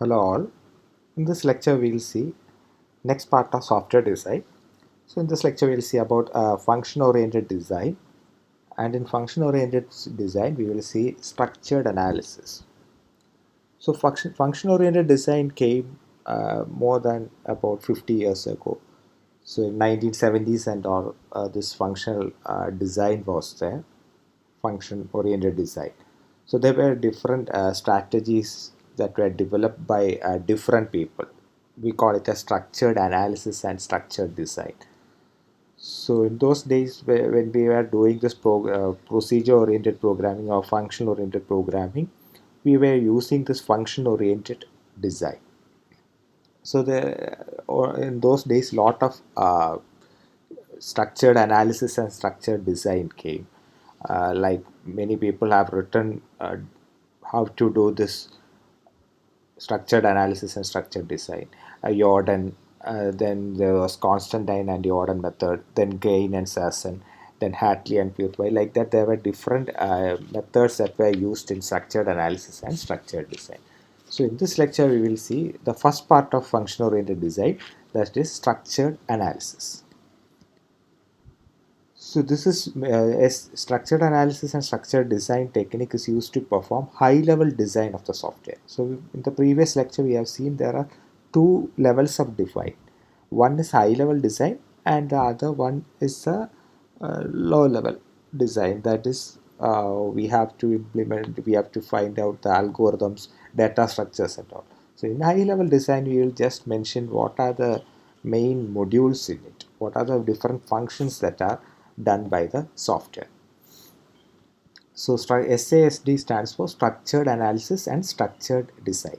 Hello all. In this lecture we will see next part of software design. So in this lecture we will see about function oriented design, and in function oriented design we will see structured analysis. So function oriented design came more than about 50 years ago. So in 1970s and all, this functional design was there, function oriented design. So there were different strategies that were developed by different people. We call it a structured analysis and structured design. So in those days, when we were doing this procedure-oriented programming or function-oriented programming, we were using this function-oriented design. So or in those days, lot of structured analysis and structured design came. Like many people have written how to do this structured analysis and structured design. Jordan, then there was Constantine and Jordan method, then Gain and Sasson, then Hartley and Pureby. Like that, there were different methods that were used in structured analysis and structured design. So in this lecture, we will see the first part of function-oriented design, that is structured analysis. So this is a structured analysis and structured design technique is used to perform high-level design of the software. So in the previous lecture we have seen there are two levels of design. One is high-level design and the other one is a low-level design. That is we have to implement, we have to find out the algorithms, data structures and all. So in high-level design we will just mention what are the main modules in it, what are the different functions that are done by the software. So SASD stands for Structured Analysis and Structured Design.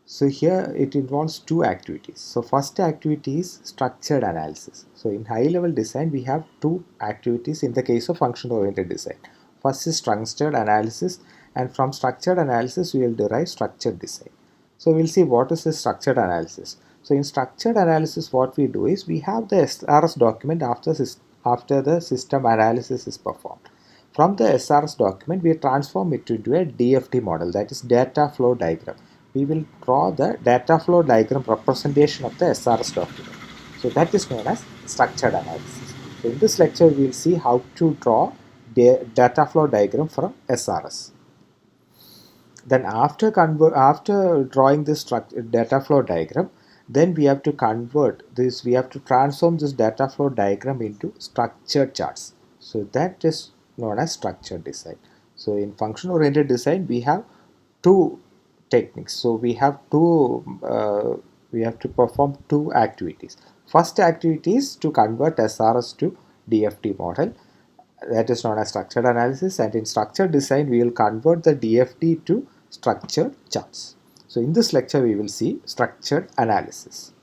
So here it involves two activities. So first activity is structured analysis. So in high level design we have two activities in the case of function oriented design. First is structured analysis, and from structured analysis we will derive structured design. So we'll see what is the structured analysis. So in structured analysis what we do is we have the SRS document after the system analysis is performed. From the SRS document, we transform it into a DFT model, that is data flow diagram. We will draw the data flow diagram representation of the SRS document. So that is known as structured analysis. So in this lecture, we will see how to draw the data flow diagram from SRS. Then after drawing this data flow diagram, then we have to convert this, we have to transform this data flow diagram into structured charts. So that is known as structured design. So in function oriented design we have two techniques. So we have to perform two activities. First activity is to convert SRS to DFT model, that is known as structured analysis, and in structured design we will convert the DFT to structured charts. So in this lecture we will see structured analysis.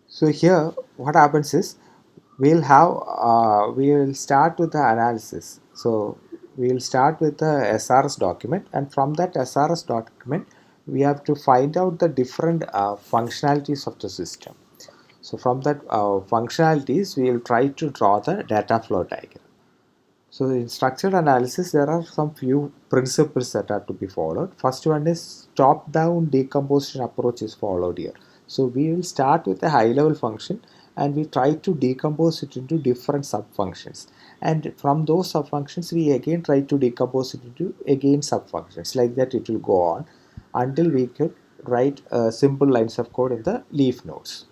So here what happens is we will start with the analysis. So we will start with the SRS document, and from that SRS document we have to find out the different functionalities of the system. So from that functionalities we will try to draw the data flow diagram. So in structured analysis, there are some few principles that are to be followed. First one is top-down decomposition approach is followed here. So we will start with a high-level function and we try to decompose it into different sub-functions. And from those sub-functions, we again try to decompose it into again sub-functions. Like that it will go on until we could write simple lines of code in the leaf nodes.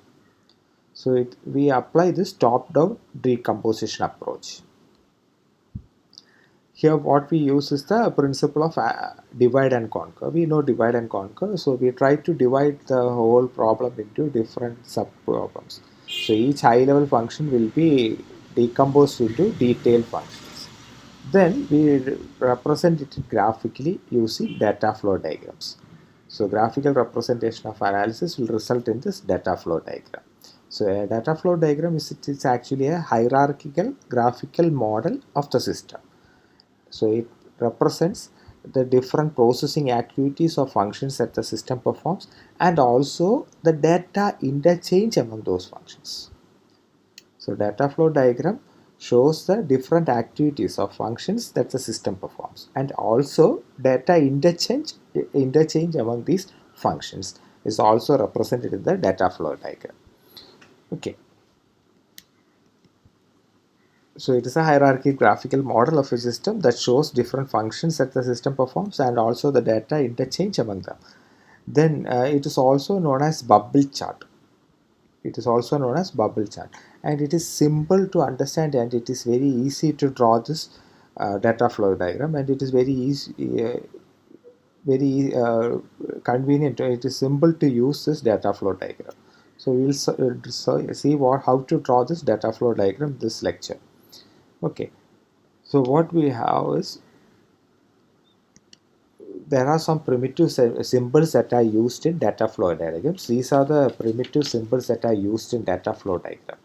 So we apply this top-down decomposition approach. Here what we use is the principle of divide and conquer. We know divide and conquer, so we try to divide the whole problem into different sub problems. So each high level function will be decomposed into detailed functions. Then we represent it graphically using data flow diagrams. So graphical representation of analysis will result in this data flow diagram. So a data flow diagram is actually a hierarchical graphical model of the system. So it represents the different processing activities or functions that the system performs, and also the data interchange among those functions. So data flow diagram shows the different activities or functions that the system performs, and also data interchange among these functions is also represented in the data flow diagram. Okay, so it is a hierarchy graphical model of a system that shows different functions that the system performs and also the data interchange among them. Then it is also known as bubble chart. It is also known as bubble chart, and it is simple to understand, and it is very easy to draw this data flow diagram, and it is very easy, very convenient. It is simple to use this data flow diagram. So we will see how to draw this data flow diagram this lecture. Okay, so what we have is there are some primitive symbols that are used in data flow diagrams. These are the primitive symbols that are used in data flow diagram.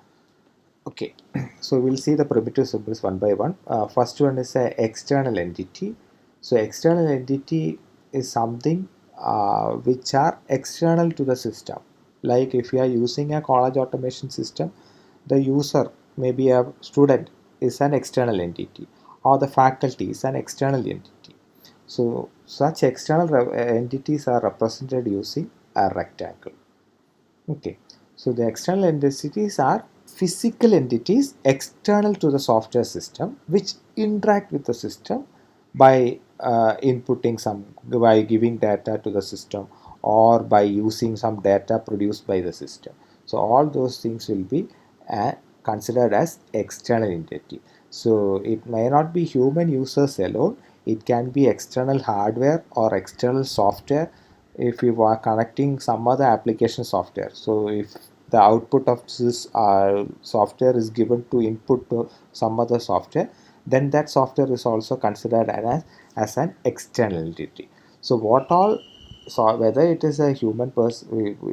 Okay, so we'll see the primitive symbols one by one. First one is a external entity. So external entity is something which are external to the system. Like if you are using a college automation system, the user, maybe a student, is an external entity, or the faculty is an external entity. So such external entities are represented using a rectangle. Okay, so the external entities are physical entities external to the software system which interact with the system by inputting some, by giving data to the system, or by using some data produced by the system. So all those things will be considered as external entity. So it may not be human users alone, it can be external hardware or external software if you are connecting some other application software. So if the output of this software is given to input to some other software, then that software is also considered as an external entity. So what all, so whether it is a human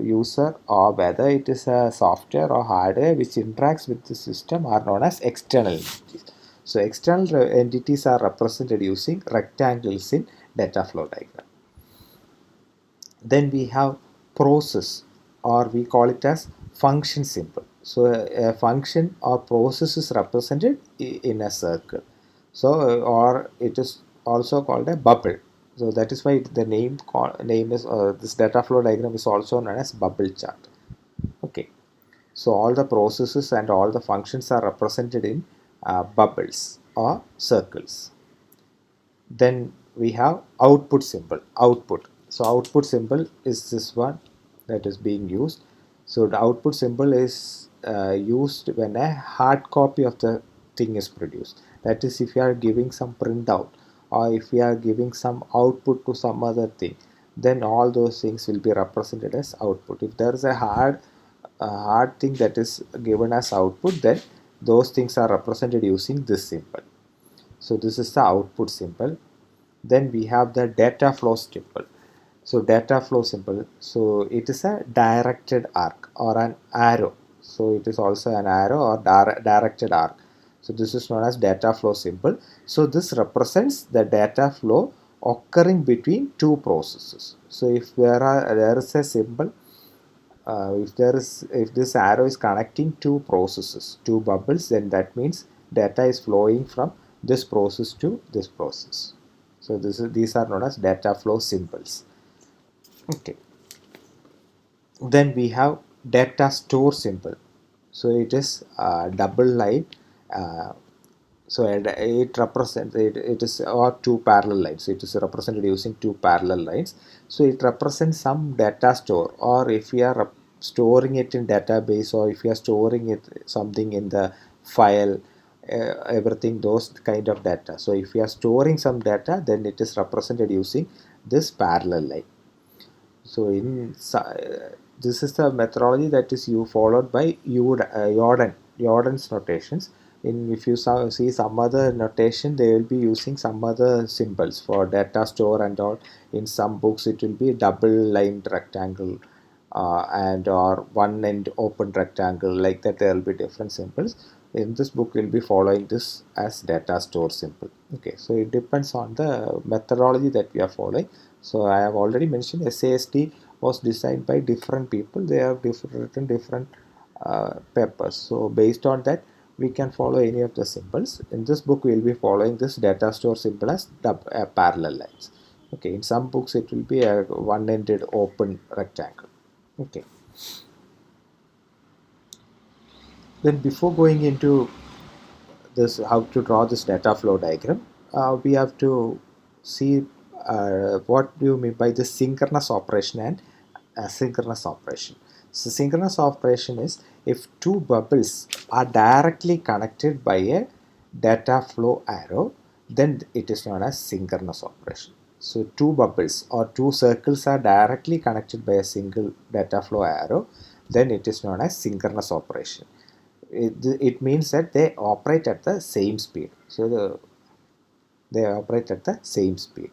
user or whether it is a software or hardware which interacts with the system are known as external entities. So external entities are represented using rectangles in data flow diagram. Then we have process, or we call it as function symbol. So a function or process is represented in a circle. So or it is also called a bubble. So that is why the name is this data flow diagram is also known as bubble chart. Okay, so all the processes and all the functions are represented in bubbles or circles. Then we have output symbol, output. So output symbol is this one that is being used. So the output symbol is used when a hard copy of the thing is produced. That is, if you are giving some printout, or if you are giving some output to some other thing, then all those things will be represented as output. If there is a hard thing that is given as output, then those things are represented using this symbol. So this is the output symbol. Then we have the data flow symbol. So data flow symbol, so it is a directed arc or an arrow. So it is also an arrow or directed arc. So this is known as data flow symbol. So this represents the data flow occurring between two processes. So if there is a symbol, if this arrow is connecting two processes, two bubbles, then that means data is flowing from this process to this process. So these are known as data flow symbols. Okay. Then we have data store symbol. So it is a double line. Uh, so it represents it is or two parallel lines. It is represented using two parallel lines. So it represents some data store, or if we are storing it in database, or if you are storing it something in the file, everything those kind of data. So if you are storing some data, then it is represented using this parallel line. So this is the methodology that is you followed by Jordan's notations. In if you see some other notation, they will be using some other symbols for data store and all. In some books, it will be double lined rectangle and or one end open rectangle, like that. There will be different symbols. In this book, we'll be following this as data store symbol. Okay, so it depends on the methodology that we are following. So I have already mentioned SAST was designed by different people. They have written different papers. So based on that, we can follow any of the symbols. In this book, we will be following this data store symbol as the parallel lines. Okay, in some books it will be a one-ended open rectangle. Okay. Then before going into this, how to draw this data flow diagram, we have to see what do you mean by the synchronous operation and asynchronous operation. So synchronous operation is if two bubbles are directly connected by a data flow arrow, then it is known as synchronous operation. So two bubbles or two circles are directly connected by a single data flow arrow, then it is known as synchronous operation. It means that they operate at the same speed. So they operate at the same speed.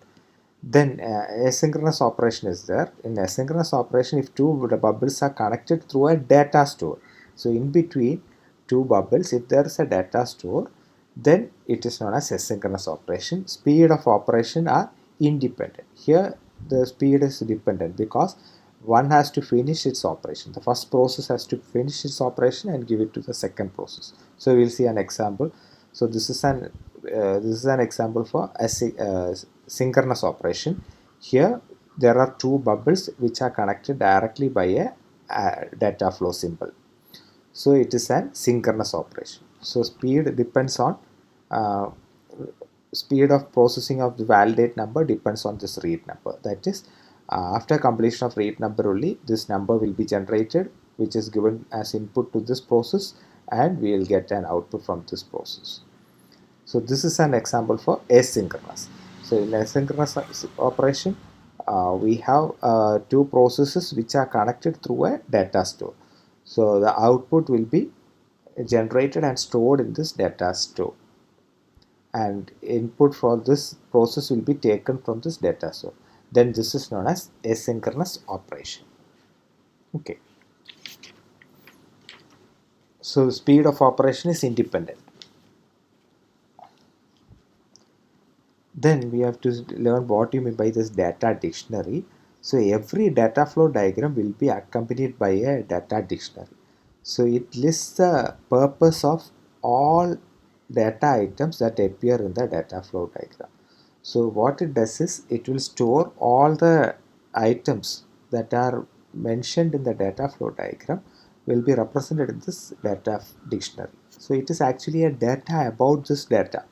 Then asynchronous operation is there. In asynchronous operation, if two bubbles are connected through a data store, so in between two bubbles, if there is a data store, then it is known as asynchronous operation. Speed of operation are independent. Here the speed is dependent because one has to finish its operation. The first process has to finish its operation and give it to the second process. So we'll see an example. So this is an example for a synchronous operation. Here there are two bubbles which are connected directly by a data flow symbol. So it is a synchronous operation. So speed depends on uh, speed of processing of the validate number depends on this read number. That is, after completion of read number only, this number will be generated, which is given as input to this process, and we will get an output from this process. So this is an example for asynchronous. So in asynchronous operation, we have two processes which are connected through a data store. So the output will be generated and stored in this data store, and input for this process will be taken from this data store. Then this is known as asynchronous operation. Okay. So speed of operation is independent. Then we have to learn what you mean by this data dictionary. So every data flow diagram will be accompanied by a data dictionary. So it lists the purpose of all data items that appear in the data flow diagram. So what it does is it will store all the items that are mentioned in the data flow diagram will be represented in this data dictionary. So it is actually a data about this data.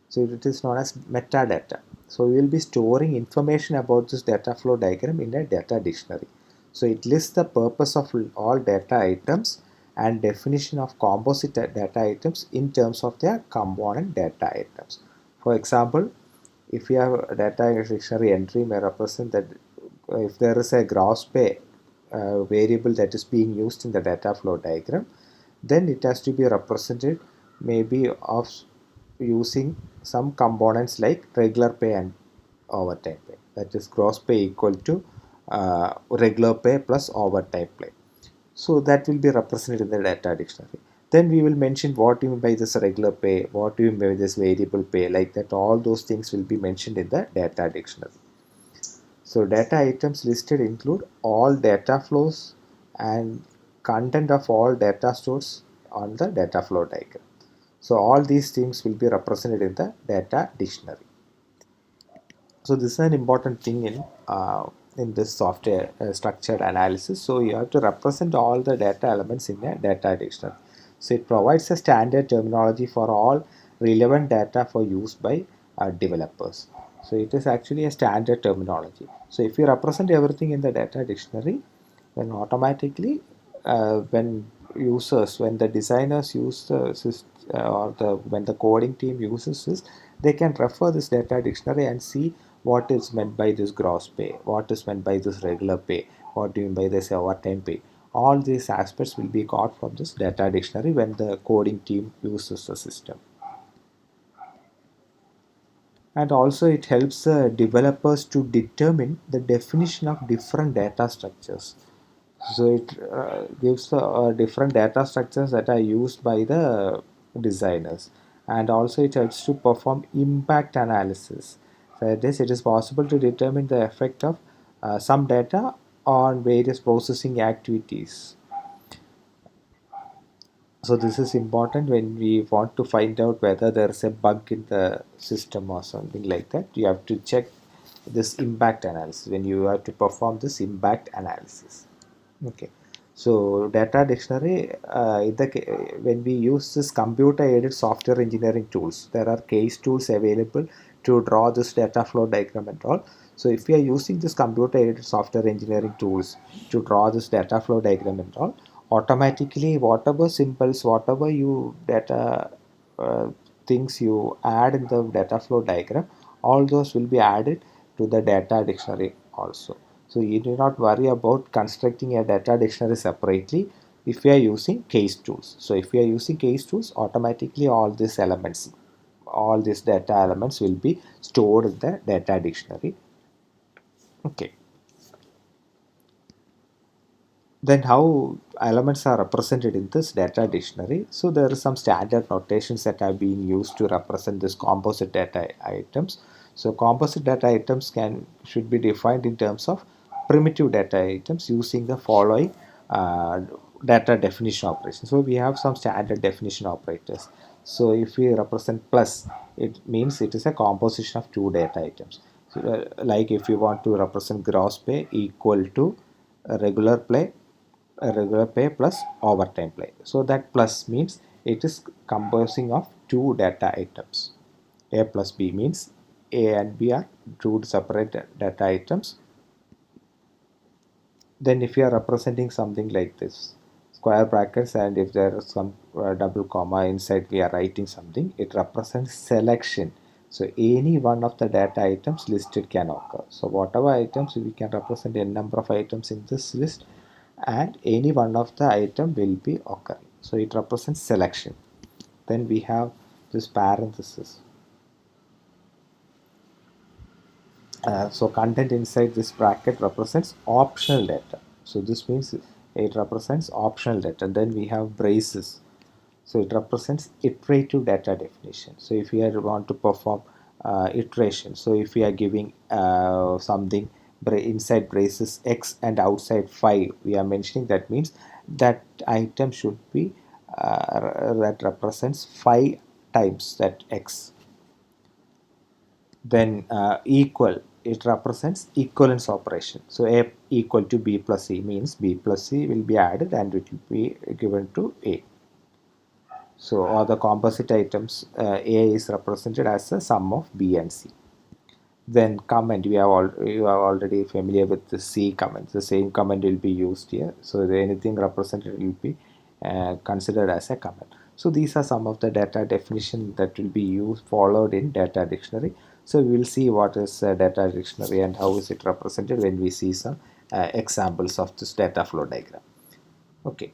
So it is known as metadata. So we will be storing information about this data flow diagram in a data dictionary. So it lists the purpose of all data items and definition of composite data items in terms of their component data items. For example, if you have a data dictionary entry may represent that if there is a gross pay variable that is being used in the data flow diagram, then it has to be represented maybe of using some components like regular pay and overtime pay. That is gross pay equal to regular pay plus overtime pay. So that will be represented in the data dictionary. Then we will mention what you mean by this regular pay, what do you mean by this variable pay, like that. All those things will be mentioned in the data dictionary. So data items listed include all data flows and content of all data stores on the data flow diagram. So all these things will be represented in the data dictionary. So this is an important thing in this software structured analysis. So you have to represent all the data elements in a data dictionary. So it provides a standard terminology for all relevant data for use by developers. So it is actually a standard terminology. So if you represent everything in the data dictionary, then automatically when the designers use the system when the coding team uses this, they can refer this data dictionary and see what is meant by this gross pay, what is meant by this regular pay, what do you mean by this overtime pay. All these aspects will be got from this data dictionary when the coding team uses the system. And also it helps developers to determine the definition of different data structures. So it gives the different data structures that are used by the designers, and also it helps to perform impact analysis. So that is, it is possible to determine the effect of some data on various processing activities. So this is important when we want to find out whether there is a bug in the system or something like that. You have to check this impact analysis when you have to perform this impact analysis. Okay. So data dictionary, when we use this computer aided software engineering tools, there are case tools available to draw this data flow diagram and all. So if we are using this computer aided software engineering tools to draw this data flow diagram and all, automatically whatever symbols, whatever you data uh, things you add in the data flow diagram, all those will be added to the data dictionary also. So you do not worry about constructing a data dictionary separately if you are using case tools. So if you are using case tools, automatically all these elements, all these data elements will be stored in the data dictionary. Okay. Then how elements are represented in this data dictionary? So there are some standard notations that have been used to represent this composite data items. So composite data items should be defined in terms of primitive data items using the following uh, data definition operations. So we have some standard definition operators. So if we represent plus, it means it is a composition of two data items. So, like if you want to represent gross pay equal to regular pay plus overtime pay. So that plus means it is composing of two data items. A plus B means A and B are two separate data items. Then if you are representing something like this, square brackets, and if there is some double comma inside we are writing something, it represents selection. So any one of the data items listed can occur. So whatever items, we can represent a number of items in this list, and any one of the item will be occurring. So it represents selection. Then we have this parenthesis. So content inside this bracket represents optional data. So this means it represents optional data. Then we have braces. So it represents iterative data definition. So if we want to perform iteration, so if we are giving something inside braces x and outside 5, we are mentioning that means that item should be that represents 5 times that x. Then equal, it represents equivalence operation. So a equal to b plus c means b plus c will be added and it will be given to a. So all the composite items, a is represented as a sum of b and c. Then comment, you are already familiar with the c comment. The same comment will be used here. So anything represented will be considered as a comment. So these are some of the data definition that will be used followed in data dictionary. So we will see what is a data dictionary and how is it represented when we see some examples of this data flow diagram. Okay.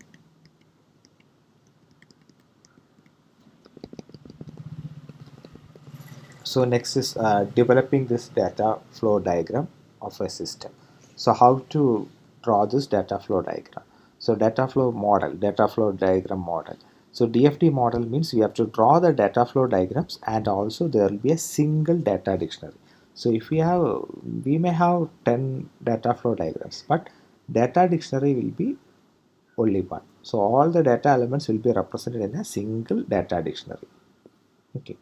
So next is developing this data flow diagram of a system. So how to draw this data flow diagram? So data flow diagram model. So DFD model means we have to draw the data flow diagrams and also there will be a single data dictionary. So if we may have 10 data flow diagrams, but data dictionary will be only one. So all the data elements will be represented in a single data dictionary. Okay.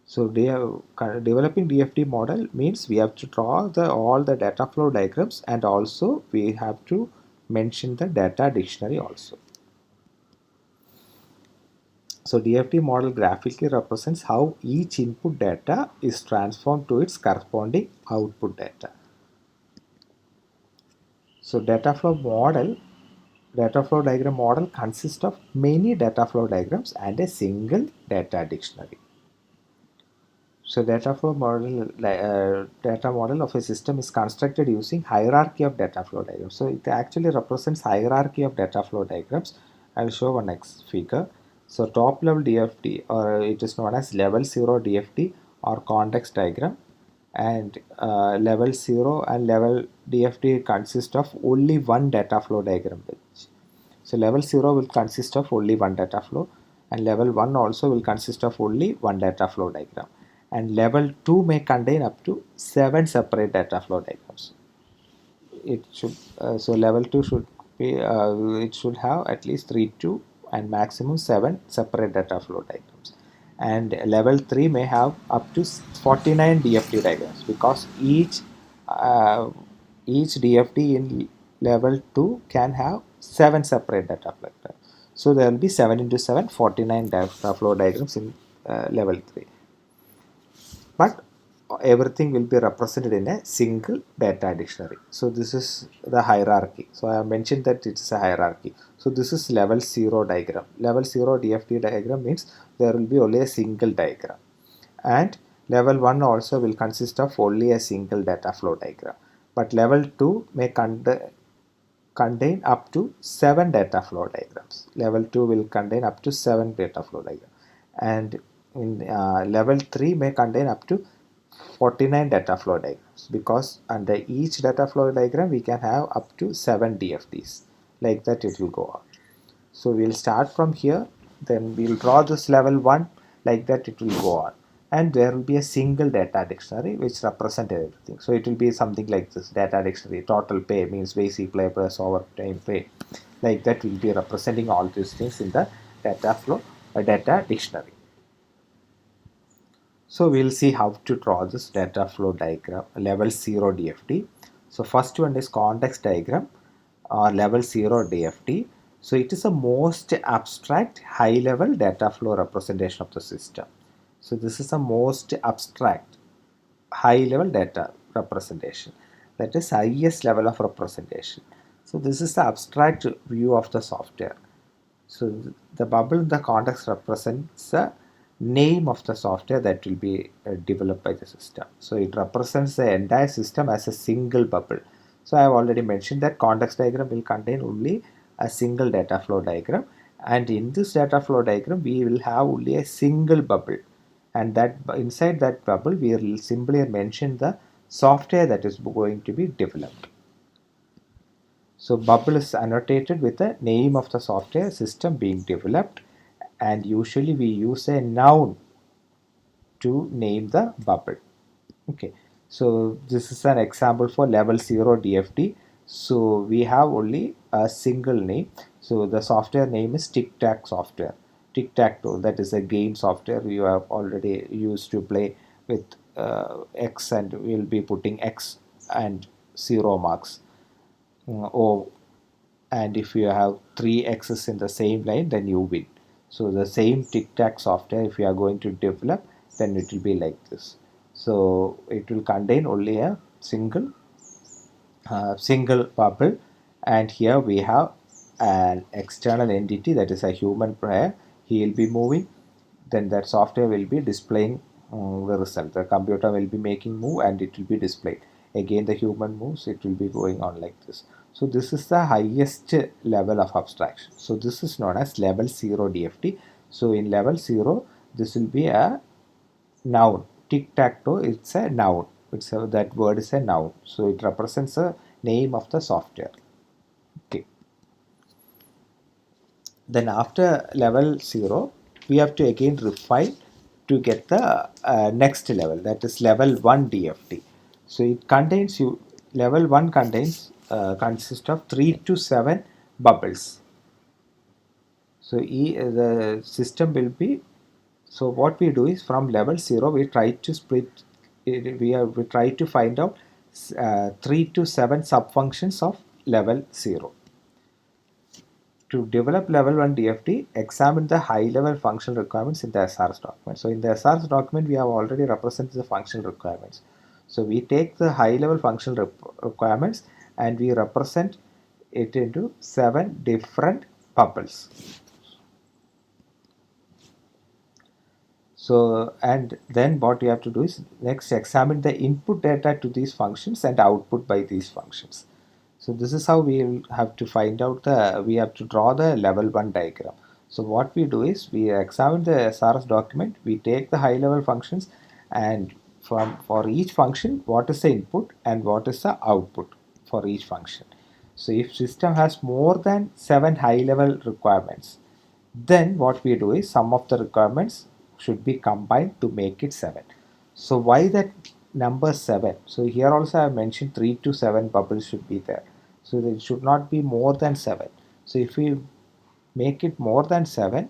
So developing DFD model means we have to draw all the data flow diagrams and also we have to mention the data dictionary also. So DFD model graphically represents how each input data is transformed to its corresponding output data. So data flow diagram model consists of many data flow diagrams and a single data dictionary. So data model of a system is constructed using hierarchy of data flow diagrams. So it actually represents hierarchy of data flow diagrams. I will show one next figure. So top level DFD, or it is known as level 0 DFD or context diagram, and level 0 and level DFD consist of only one data flow diagram page. So level 0 will consist of only one data flow, and level 1 also will consist of only one data flow diagram, and level 2 may contain up to 7 separate data flow diagrams. It should so level 2 should be it should have at least 3 to and maximum 7 separate data flow diagrams. And level 3 may have up to 49 DFT diagrams, because uh, each DFT in level 2 can have 7 separate data flow diagrams. So there will be 7 into 7, 49 data flow diagrams in level 3. But everything will be represented in a single data dictionary. So this is the hierarchy. So I have mentioned that it's a hierarchy. So this is level 0 diagram. Level 0 DFT diagram means there will be only a single diagram. And level 1 also will consist of only a single data flow diagram. But level 2 may contain up to 7 data flow diagrams. Level 2 will contain up to 7 data flow diagrams. And in level 3 may contain up to 49 data flow diagrams, because under each data flow diagram we can have up to 7 DFTs. Like that it will go on. So we'll start from here, then we'll draw this level 1, like that it will go on. And there will be a single data dictionary which represents everything. So it will be something like this: data dictionary, total pay means basic pay plus overtime pay. Like that will be representing all these things in the data flow data dictionary. So we'll see how to draw this data flow diagram, level 0 DFT. So first one is context diagram or level 0 DFT. So it is the most abstract high level data flow representation of the system. So this is the most abstract high level data representation. That is highest level of representation. So this is the abstract view of the software. So the bubble in the context represents the name of the software that will be developed by the system. So it represents the entire system as a single bubble. So I have already mentioned that context diagram will contain only a single data flow diagram, and in this data flow diagram we will have only a single bubble, and that inside that bubble we will simply mention the software that is going to be developed. So bubble is annotated with the name of the software system being developed, and usually we use a noun to name the bubble. Okay, so this is an example for level 0 DFT. So we have only a single name. So the software name is Tic Tac software. Tic Tac Toe, that is a game software you have already used to play with X, and we'll be putting X and 0 marks. O, and if you have 3 x's in the same line, then you win. So the same tic tac software, if you are going to develop, then it will be like this. So it will contain only a single bubble, and here we have an external entity, that is a human player. He will be moving, then that software will be displaying the result. The computer will be making move and it will be displayed. Again the human moves, it will be going on like this. So this is the highest level of abstraction. So this is known as level 0 DFT. So in level 0 this will be a noun. Tic tac toe, it's a noun. That word is a noun. So it represents the name of the software. Okay. Then after level 0 we have to again refine to get the next level, that is level 1 DFT. So it contains level 1 consists of 3 to 7 bubbles. So the system will be, so what we do is from level 0 we try to split it, we try to find out 3 to 7 subfunctions of level 0. To develop level 1 DFT, examine the high-level functional requirements in the SRS document. So in the SRS document, we have already represented the functional requirements. So we take the high-level functional requirements and we represent it into 7 different bubbles. So, and then what you have to do is next examine the input data to these functions and output by these functions. So this is how we will have to find out we have to draw the level 1 diagram. So what we do is we examine the SRS document, we take the high level functions, and for each function what is the input and what is the output for each function. So if system has more than 7 high level requirements, then what we do is some of the requirements should be combined to make it 7. So why that number 7? So here also I have mentioned 3 to 7 bubbles should be there. So it should not be more than 7. So if we make it more than 7,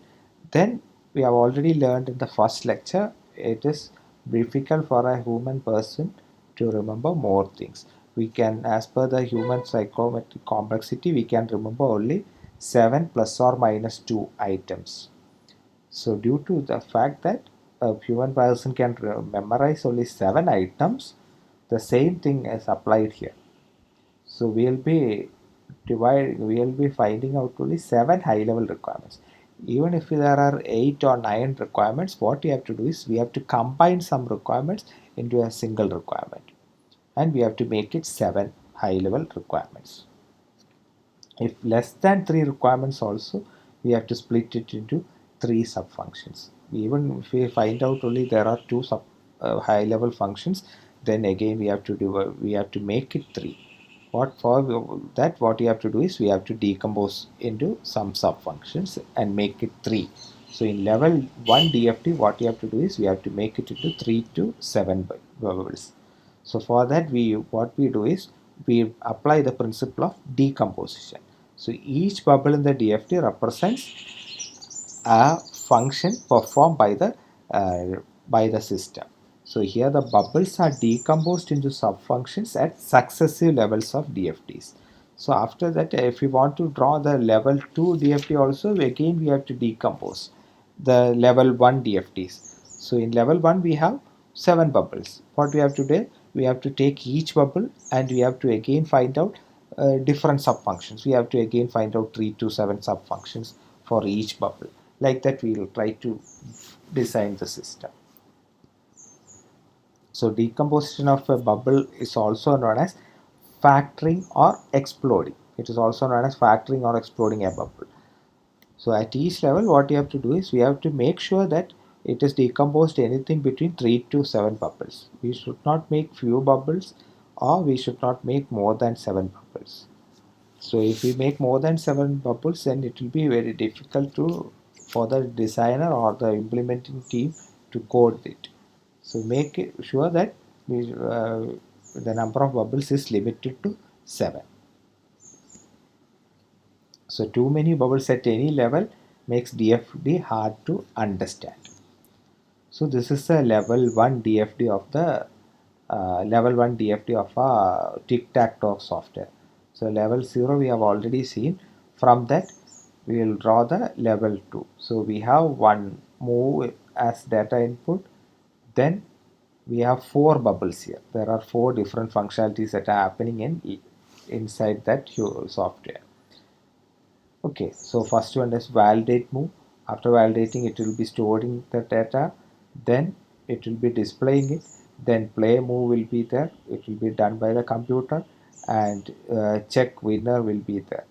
then we have already learned in the first lecture, it is difficult for a human person to remember more things. We can, as per the human psychometric complexity, we can remember only 7 plus or minus 2 items. So due to the fact that a human person can memorize only 7 items, the same thing is applied here. So we'll be finding out only 7 high level requirements. Even if there are 8 or 9 requirements, what we have to do is we have to combine some requirements into a single requirement, and we have to make it 7 high level requirements. If less than 3 requirements also, we have to split it into 3 sub functions. Even if we find out only there are 2 high level functions, then again we have to make it 3. What you have to do is we have to decompose into some sub functions and make it 3. So in level 1 DFT, what you have to do is we have to make it into 3 to 7 bubbles. So for that, what we do is we apply the principle of decomposition. So each bubble in the DFT represents a function performed by the system. So here the bubbles are decomposed into sub-functions at successive levels of DFTs. So after that, if we want to draw the level 2 DFT also, again we have to decompose the level 1 DFTs. So in level 1 we have 7 bubbles. What we have to do? We have to take each bubble and we have to again find out different sub-functions. We have to again find out 3 to 7 sub-functions for each bubble. Like that we will try to design the system. So decomposition of a bubble is also known as factoring or exploding. It is also known as factoring or exploding a bubble. So at each level, what you have to do is we have to make sure that it is decomposed anything between 3 to 7 bubbles. We should not make few bubbles, or we should not make more than 7 bubbles. So if we make more than 7 bubbles, then it will be very difficult for the designer or the implementing team to code it. So make sure that the number of bubbles is limited to 7. So too many bubbles at any level makes DFD hard to understand. So this is a level 1 DFD of the level 1 DFD of a tic-tac-toe software. So level 0 we have already seen. From that we will draw the level 2. So we have one move as data input. Then we have 4 bubbles here. There are 4 different functionalities that are happening inside that software. Okay, so first one is validate move. After validating, it will be storing the data, then it will be displaying it, then play move will be there, it will be done by the computer, and check winner will be there,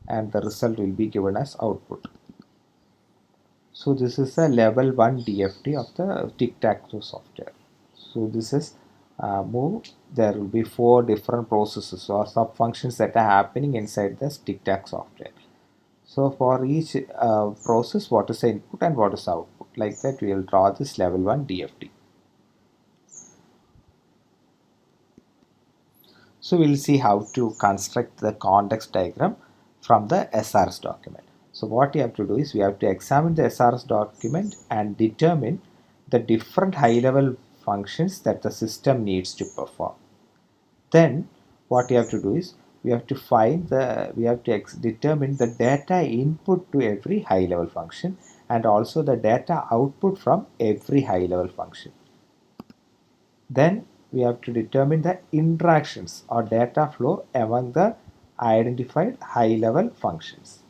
and the result will be given as output. So this is a level 1 DFT of the tic-tac-toe software. So this is move. There will be 4 different processes or sub functions that are happening inside the tic-tac software. So for each process, what is the input and what is the output? Like that, we will draw this level 1 DFT. So we'll see how to construct the context diagram from the SRS document. So what you have to do is we have to examine the SRS document and determine the different high-level functions that the system needs to perform. Then what you have to do is we have to determine the data input to every high level function and also the data output from every high level function. Then we have to determine the interactions or data flow among the identified high level functions.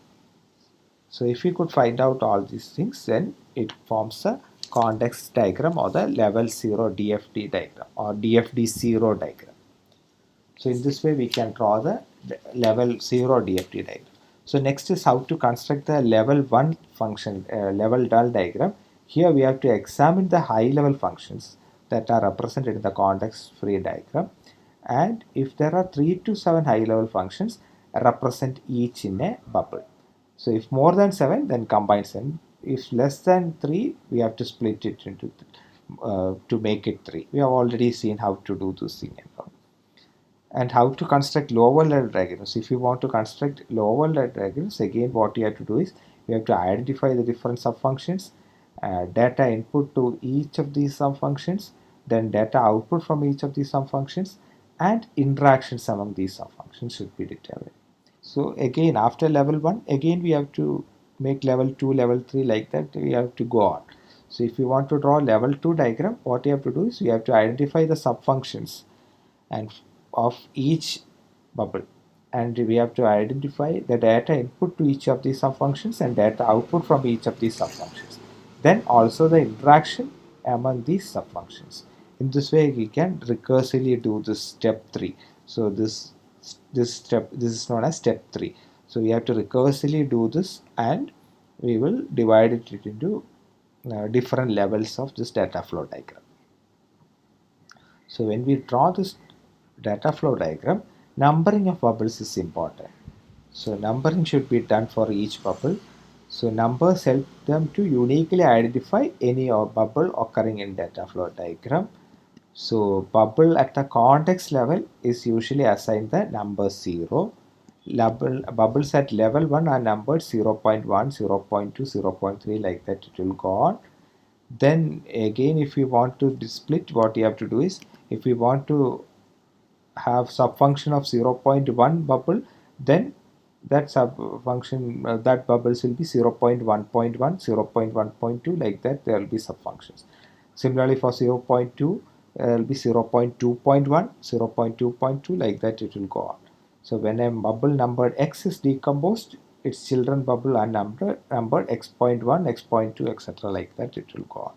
So if we could find out all these things, then it forms a context diagram or the level 0 DFT diagram or DFD 0 diagram. So in this way we can draw the level 0 DFT diagram. So next is how to construct the level 1 function, level dull diagram. Here we have to examine the high level functions that are represented in the context free diagram, and if there are 3 to 7 high level functions, represent each in a bubble. So if more than 7, then combine 7. If less than 3, we have to split it into to make it 3. We have already seen how to do this thing. And how to construct lower level diagrams. If you want to construct lower level diagrams, again what you have to do is we have to identify the different subfunctions, data input to each of these subfunctions, then data output from each of these subfunctions, and interactions among these subfunctions should be determined. So again, after level 1, again we have to make level 2, level 3, like that we have to go on. So if you want to draw level 2 diagram, what you have to do is you have to identify the subfunctions and of each bubble, and we have to identify the data input to each of these subfunctions and data output from each of these subfunctions, then also the interaction among these subfunctions. In this way we can recursively do this step 3. So this is known as step 3. So we have to recursively do this, and we will divide it into different levels of this data flow diagram. So when we draw this data flow diagram, numbering of bubbles is important. So numbering should be done for each bubble. So numbers help them to uniquely identify any bubble occurring in data flow diagram. So bubble at the context level is usually assigned the number 0. Bubbles at level 1 are numbered 0 0.1, 0 0.2, 0 0.3, like that it will go on. Then again, if you want to split, what you have to do is, if you want to have subfunction of 0.1 bubble, then that subfunction, that bubbles will be 0.1.1, 0.1.2, like that there will be subfunctions. Similarly for 0.2, there will be 0.2.1, 0.2.2, like that it will go on. So when a bubble numbered x is decomposed, its children bubble are numbered x.1, x.2, etc., like that it will go on.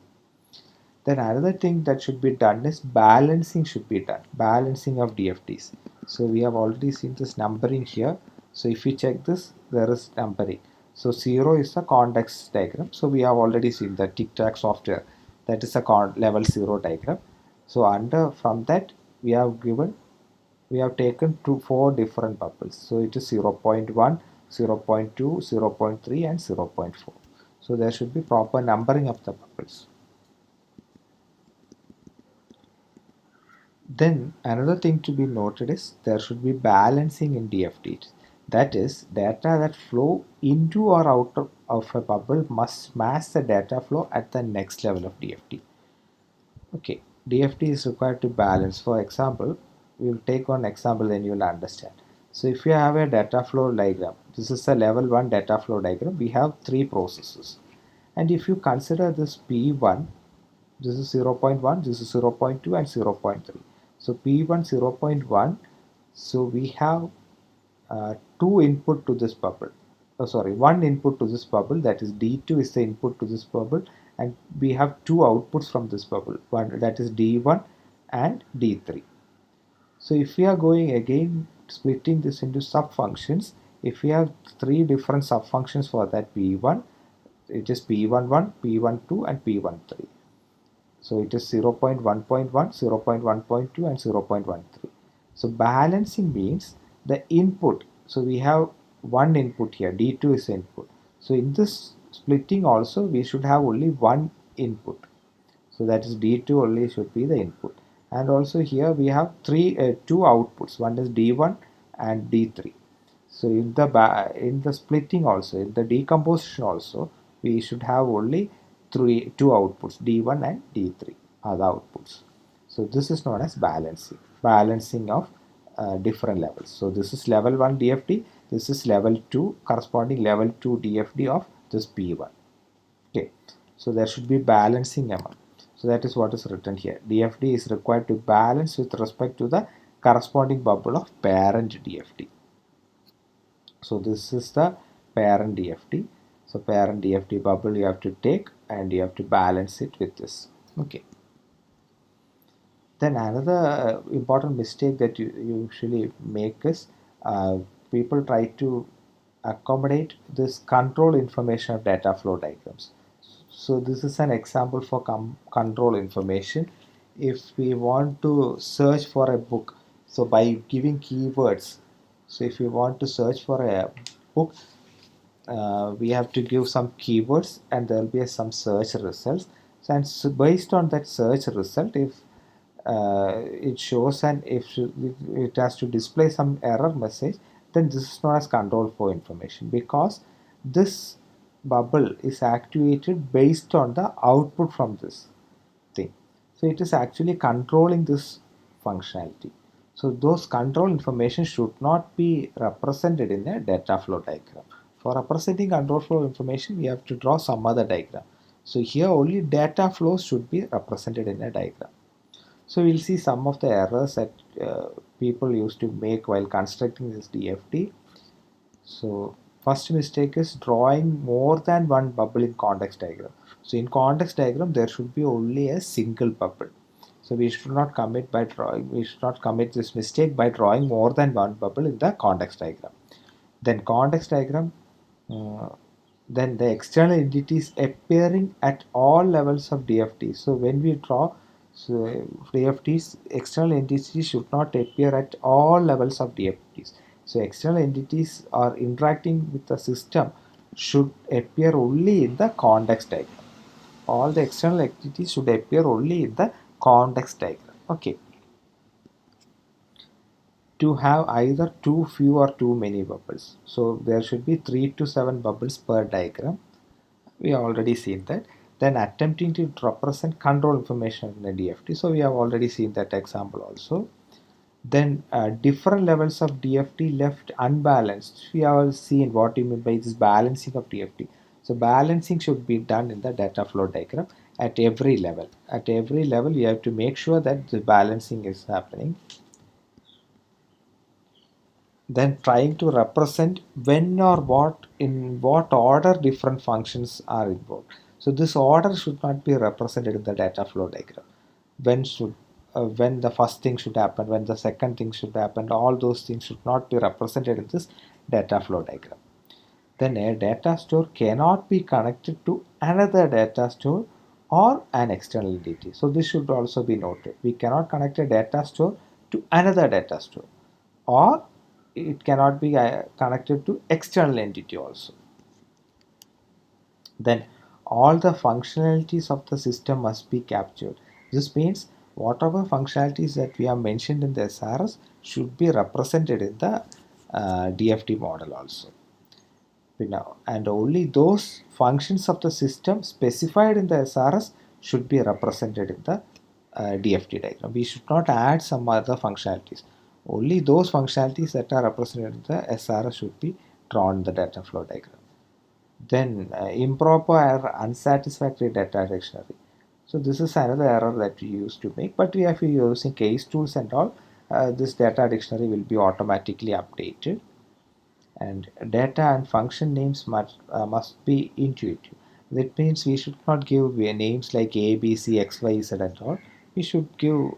Then another thing that should be done is balancing should be done. Balancing of DFTs. So we have already seen this numbering here. So if you check this, there is numbering. So 0 is the context diagram. So we have already seen the Tic-Tac software. That is a level 0 diagram. So from that we have taken 4 different bubbles. So it is 0 0.1, 0 0.2, 0 0.3, and 0 0.4. So there should be proper numbering of the bubbles. Then another thing to be noted is there should be balancing in DFTs. That is, data that flow into or out of a bubble must match the data flow at the next level of DFT. Okay, DFT is required to balance. For example, we will take one example, then you will understand. So if you have a data flow diagram, this is the level 1 data flow diagram. We have 3 processes. And if you consider this P1, this is 0.1, this is 0.2, and 0.3. So P1 0.1, so we have two input to this bubble. Oh, sorry, one input to this bubble, that is D2 is the input to this bubble, and we have two outputs from this bubble, one that is D1 and D3. So if we are going again splitting this into subfunctions, if we have 3 different subfunctions for that P1, it is P11, P12, and P13. So it is 0.1.1, 0.1.2, and 0.13. So balancing means the input. So we have one input here, D2 is input. So in this splitting also we should have only one input. So that is D2 only should be the input. And also here we have two outputs. One is D1 and D3. So in the splitting also, in the decomposition also, we should have only two outputs, D1 and D3 are the outputs. So this is known as balancing of different levels. So this is level 1 DFT, this is level 2, corresponding level 2 DFT of this P1. Okay, so there should be balancing among. So that is what is written here. DFT is required to balance with respect to the corresponding bubble of parent DFT. So this is the parent DFT. So parent DFT bubble you have to take and you have to balance it with this. Okay. Then another important mistake that you usually make is people try to accommodate this control information of data flow diagrams. So this is an example for control information. If we want to search for a book, so by giving keywords, so if you want to search for a book, we have to give some keywords and there will be some search results. And so based on that search result, if it shows and if it has to display some error message, then this is known as control flow information, because this bubble is actuated based on the output from this thing. So it is actually controlling this functionality. So those control information should not be represented in a data flow diagram. For representing control flow information, we have to draw some other diagram. So here only data flows should be represented in a diagram. So we'll see some of the errors that people used to make while constructing this DFT. So first mistake is drawing more than one bubble in context diagram. So in context diagram there should be only a single bubble. So we should not commit by drawing. We should not commit this mistake by drawing more than one bubble in the context diagram. Then context diagram. Uh, then the external entities appearing at all levels of DFT. So when we draw DFTs, external entities should not appear at all levels of DFTs. So external entities are interacting with the system should appear only in the context diagram. All the external entities should appear only in the context diagram. Okay. To have either too few or too many bubbles. So there should be 3 to 7 bubbles per diagram. We have already seen that. Then attempting to represent control information in a DFT. So we have already seen that example also. Then different levels of DFT left unbalanced. We have seen what you mean by this balancing of DFT. So balancing should be done in the data flow diagram at every level. At every level, you have to make sure that the balancing is happening. Then trying to represent when or what in what order different functions are involved. So this order should not be represented in the data flow diagram. When the first thing should happen, when the second thing should happen, all those things should not be represented in this data flow diagram. Then a data store cannot be connected to another data store or an external entity. So this should also be noted. We cannot connect a data store to another data store, or it cannot be connected to external entity also. Then all the functionalities of the system must be captured. This means whatever functionalities that we have mentioned in the SRS should be represented in the DFT model also. Now, and only those functions of the system specified in the SRS should be represented in the DFT diagram. We should not add some other functionalities. Only those functionalities that are represented in the SRS should be drawn in the data flow diagram. Then improper or unsatisfactory data dictionary. So this is another error that we used to make, but if we are using case tools and all, this data dictionary will be automatically updated. And data and function names must be intuitive. That means we should not give names like A, B, C, X, Y, Z and all. We should give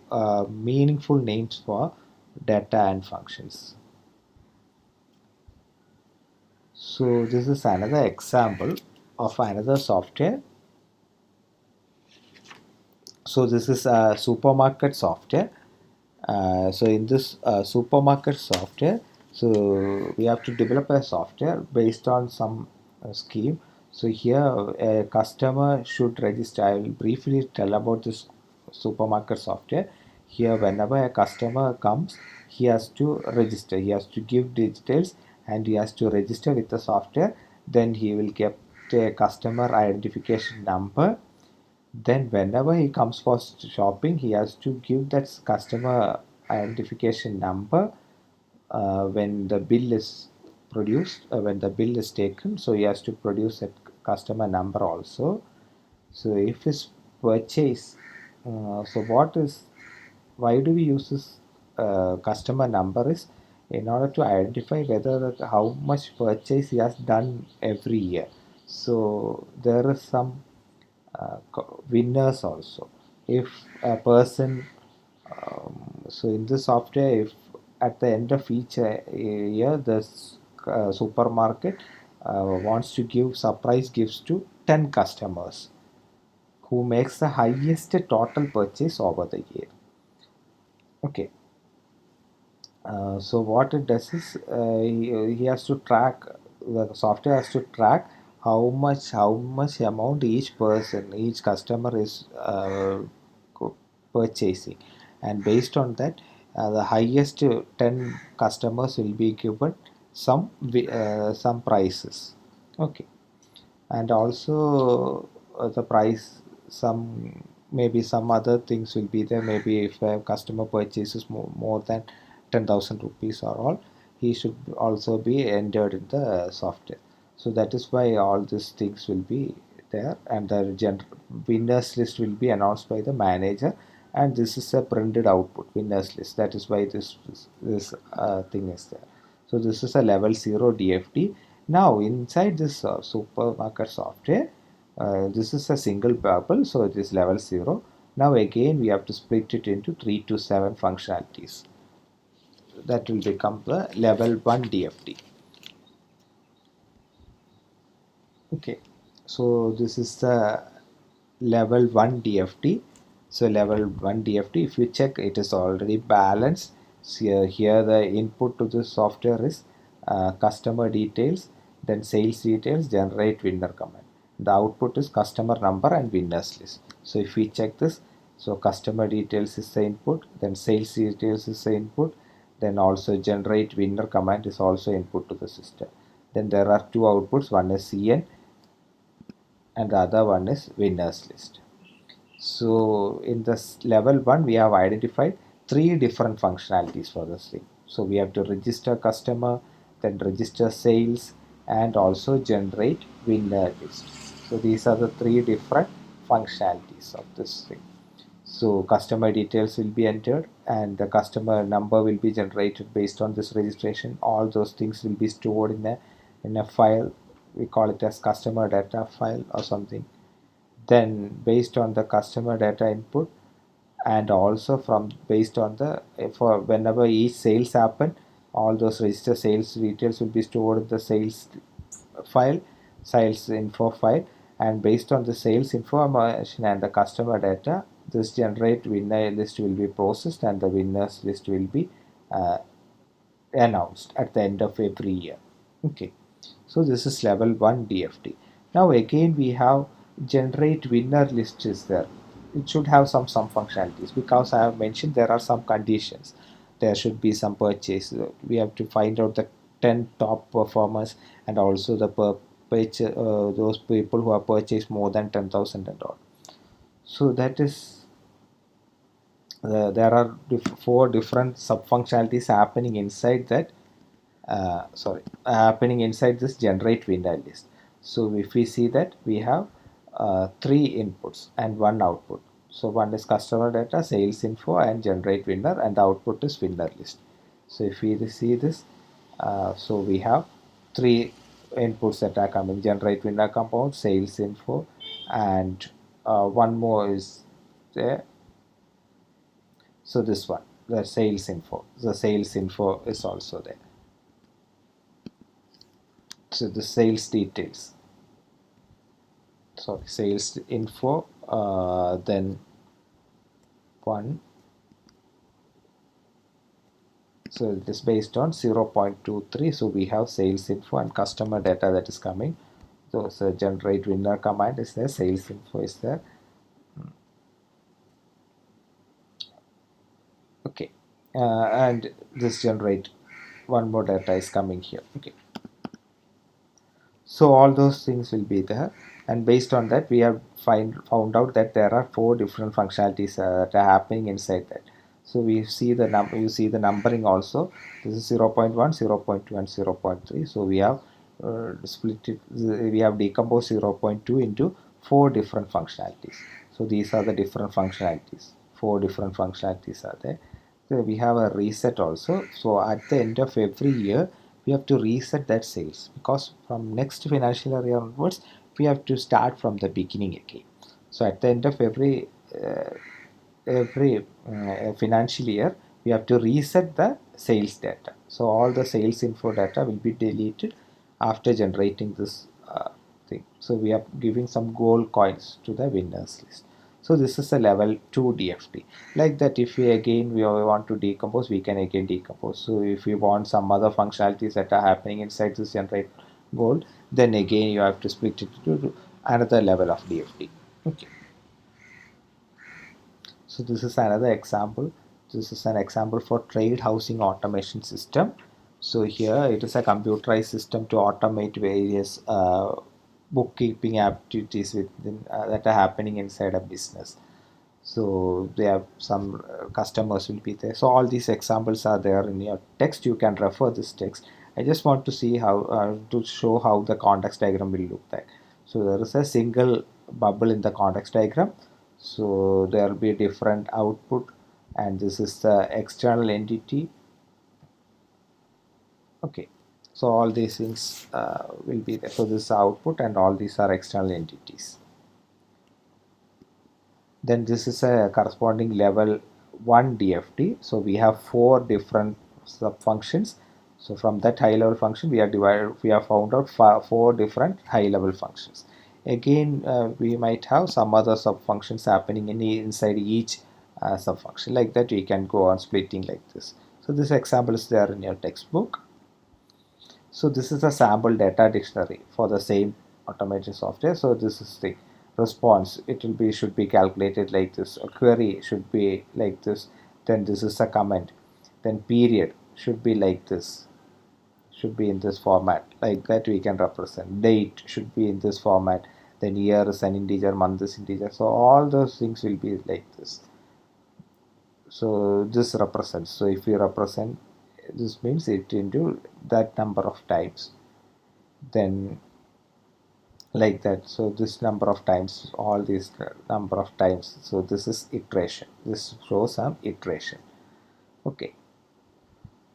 meaningful names for data and functions. So this is another example of another software. So this is a supermarket software. So in this supermarket software, so we have to develop a software based on some scheme. So here a customer should register. I will briefly tell about this supermarket software. Here whenever a customer comes, he has to register. He has to give details and he has to register with the software. Then he will get a customer identification number. Then whenever he comes for shopping, he has to give that customer identification number when the bill is produced, when the bill is taken. So he has to produce that customer number also. So if his purchase, so what is, why do we use this customer number is in order to identify whether how much purchase he has done every year. So there is some winners also. If a person, so in this software, if at the end of each year the supermarket wants to give surprise gifts to 10 customers who makes the highest total purchase over the year. Okay. So what it does is he has to track, the software has to track how much amount each customer is purchasing, and based on that the highest 10 customers will be given some prizes. Okay. and also the price, some maybe some other things will be there. Maybe if a customer purchases more than 10,000 rupees or all, he should also be entered in the software. So that is why all these things will be there, and the winners list will be announced by the manager, and this is a printed output winners list. That is why this thing is there. So this is a level 0 DFT. Now inside this supermarket software, this is a single bubble, so it is level 0. Now again we have to split it into 3 to 7 functionalities. That will become the level 1 DFT. Okay, so this is the level 1 DFT. So level 1 DFT, if you check, it is already balanced. So here the input to the software is customer details, then sales details, generate winner command. The output is customer number and winners list. So if we check this, so customer details is the input, then sales details is the input, then also generate winner command is also input to the system. Then there are two outputs, one is CN and the other one is winners list. So in this level 1 we have identified three different functionalities for this thing. So we have to register customer, then register sales, and also generate winner list. So these are the three different functionalities of this thing. So customer details will be entered and the customer number will be generated based on this registration. All those things will be stored in a file. We call it as customer data file or something. Then based on the customer data input, and also from based on the, for whenever each sales happen, all those register sales details will be stored in the sales file, sales info file, and based on the sales information and the customer data, this generate winner list will be processed and the winners list will be uh, announced at the end of every year. Okay, so this is level 1 DFT. Now again we have generate winner list is there. It should have some functionalities, because I have mentioned there are some conditions. There should be some purchase. We have to find out the 10 top performers and also the those people who have purchased more than 10,000 and all. So that is there are four different sub functionalities happening inside that, happening inside this generate winner list. So if we see that we have three inputs and one output. So one is customer data, sales info, and generate winner, and the output is winner list. So if we see this, so we have three inputs that are coming: generate winner compound, sales info, and one more is there. So this one, the sales info. The sales info is also there. So the sales details, sorry, sales info, then one, so it is based on 0.23. So we have sales info and customer data that is coming. So generate winner command is there, sales info is there. Okay, and this generate one more data is coming here. Okay, so all those things will be there, and based on that we have found out that there are four different functionalities that are happening inside that. So we see the number, you see the numbering also. This is 0.1, 0.2, and 0.3. So we have split it, we have decomposed 0.2 into four different functionalities. So these are the different functionalities, four different functionalities are there. So we have a reset also. So at the end of every year we have to reset that sales, because from next financial year onwards we have to start from the beginning again. So at the end of every financial year we have to reset the sales data. So all the sales info data will be deleted after generating this thing. So we are giving some gold coins to the winners list. So this is a level 2 DFT. Like that, if we want to decompose, we can again decompose. So if we want some other functionalities that are happening inside this generate gold, then again you have to split it to another level of DFT. Okay. So this is another example. This is an example for trade housing automation system. So here it is a computerized system to automate various bookkeeping activities within, that are happening inside a business. So they have some customers will be there. So all these examples are there in your text. You can refer this text. I just want to see how to show how the context diagram will look like. So there is a single bubble in the context diagram. So there will be a different output, and this is the external entity. Okay, so all these things will be there. So this is the output, and all these are external entities. Then this is a corresponding level 1 DFT. So we have four different sub functions. So from that high level function we have found out four different high level functions. Again, we might have some other sub functions happening inside each sub function. Like that we can go on splitting like this. So this example is there in your textbook. So this is a sample data dictionary for the same automation software. So this is the response. It will be should be calculated like this. A query should be like this. Then this is a comment. Then period should be like this. Should be in this format. Like that we can represent. Date should be in this format. Then year is an integer, month is integer. So all those things will be like this. So this represents. So if you represent, this means it into that number of times. Then like that. So this number of times, all these number of times. So this is iteration. This shows some iteration. Okay.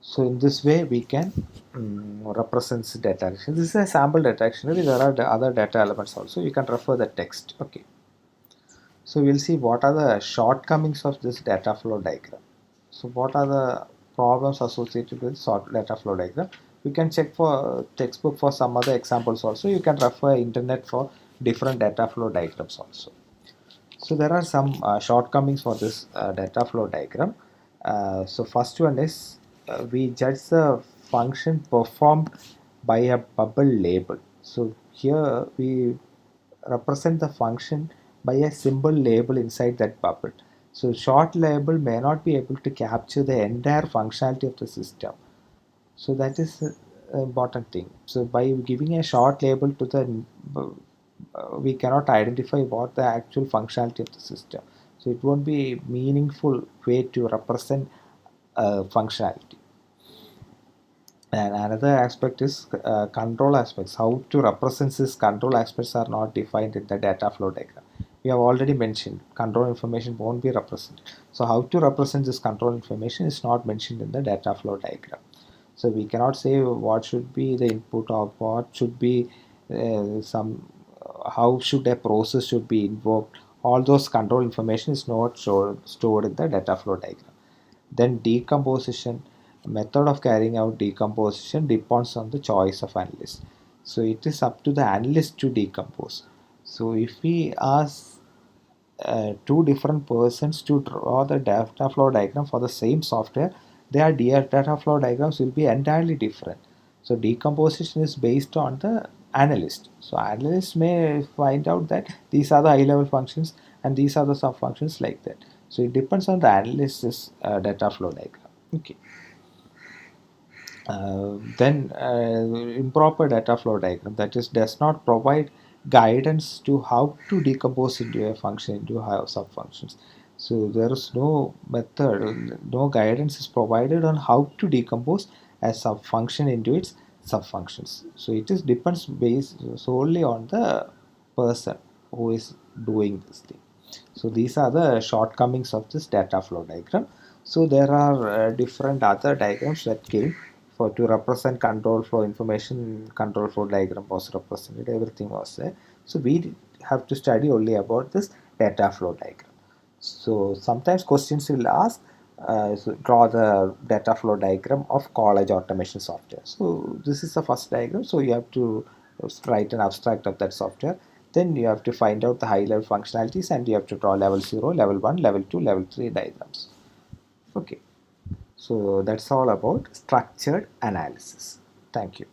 So in this way we can represent data action. This is a sample data dictionary. There are the other data elements also. You can refer the text. Okay. So we'll see what are the shortcomings of this data flow diagram. So what are the problems associated with sort data flow diagram? We can check for textbook for some other examples also. You can refer internet for different data flow diagrams also. So there are some shortcomings for this data flow diagram. So first one is we judge the function performed by a bubble label. So here we represent the function by a symbol label inside that bubble. So short label may not be able to capture the entire functionality of the system. So that is the important thing. So by giving a short label to the we cannot identify what the actual functionality of the system. So it won't be a meaningful way to represent functionality. And another aspect is control aspects. How to represent these control aspects are not defined in the data flow diagram. We have already mentioned control information won't be represented. So how to represent this control information is not mentioned in the data flow diagram. So we cannot say what should be the input or what should be some how should a process should be invoked. All those control information is not stored in the data flow diagram. Then decomposition, method of carrying out decomposition depends on the choice of analyst. So it is up to the analyst to decompose. So if we ask two different persons to draw the data flow diagram for the same software, their data flow diagrams will be entirely different. So decomposition is based on the analyst. So analyst may find out that these are the high level functions and these are the sub functions like that. So it depends on the analyst's data flow diagram. Okay. Then improper data flow diagram, that is does not provide guidance to how to decompose into a function into sub functions. So there is no method, no guidance is provided on how to decompose a sub function into its sub functions. So it is depends based solely on the person who is doing this thing. So these are the shortcomings of this data flow diagram. So there are different other diagrams that came for to represent control flow information. Control flow diagram was represented, everything was there. So we have to study only about this data flow diagram. So sometimes questions will ask so draw the data flow diagram of college automation software. So this is the first diagram. So you have to write an abstract of that software. Then you have to find out the high level functionalities and you have to draw level 0, level 1, level 2, level 3 diagrams. Okay. So that's all about structured analysis. Thank you.